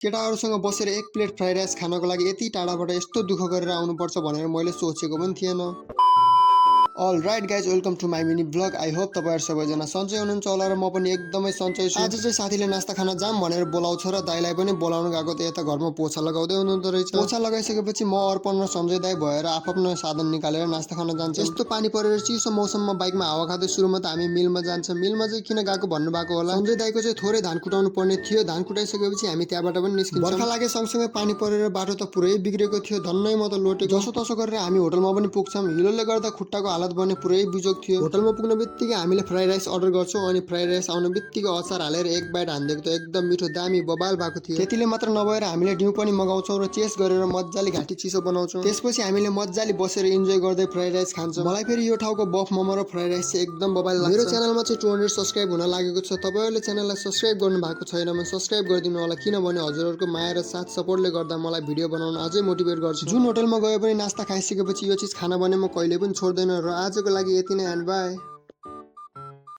केटाहरूसँग बसेर एक प्लेट फ्राइड राइस खानको लागि यति टाढाबाट यस्तो दुःख गरेर आउनुपर्छ भनेर मैले सोचेको पनि थिएन। All right guys, welcome to my mini blog. I hope तपाईँहरू सबैजना सन्चै हुनुहुन्छ होला र म पनि एकदमै सन्चै छु। आज चाहिँ साथीले नास्ता खान जाम भनेर बोलाउँछ र दाइलाई पनि बोलाउन गएको त यता घरमा पोछा लगाउँदै हुनुहुँदो रहेछ। पोछा लगाइसकेपछि म अर्पण र सञ्जय दाइ भएर आफ्नो साधन निकालेर नास्ता खान जान्छ। यस्तो पानी परेर चिसो मौसममा बाइकमा हावा खाँदै सुरुमा त हामी मिलमा जान्छ। मिलमा चाहिँ किन गएको भन्नुभएको होला। सञ्जय दाइको चाहिँ थोरै धान कुटाउनु पर्ने थियो। धान कुटाइसकेपछि हामी त्यहाँबाट पनि निस्किन्छौँ। बर्खा लागे सँगसँगै पानी परेर बाटो त पुरै बिग्रेको थियो। धन्नै म त लोटेको। जसो तसो गरेर हामी होटलमा पनि पुग्छौँ। हिलोले गर्दा खुट्टाको हालत बने पुरै बिजोग थियो। होटलमा पुग्न बित्तिकै हामीले फ्राइड राइस अर्डर गर्छौँ अनि फ्राइड राइस आउनु बित्तिकै अचार हालेर एक बाइट हानिदिएको त एकदम मिठो दामी बबाल भएको थियो। त्यतिले मात्र नभएर हामीले ड्यू पनि मगाउँछौँ र चेस गरेर मजाले घाँटी चिसो बनाउँछौँ। त्यसपछि हामीले मजाले बसेर इन्जोय गर्दै फ्राइड राइस खान्छौँ। मलाई फेरि यो ठाउँको बफ मोमो र फ्राइड राइस चाहिँ एकदम बबाल लाग्छ। मेरो च्यानलमा चाहिँ 200 सब्स्क्राइब हुन लागेको छ। तपाईँहरूले च्यानललाई सब्स्क्राइब गर्नु भएको छैन भने सब्स्क्राइब गरिदिनु होला, किनभने हजुरहरूको माया र साथ सपोर्टले गर्दा मलाई भिडियो बनाउन अझै मोटिभेट गर्छ। जुन होटलमा गए पनि नास्ता खाइसकेपछि यो चिज खान भने म कहिले पनि छोड्दैन। र आजको लागि यति नै, एन्ड बाई।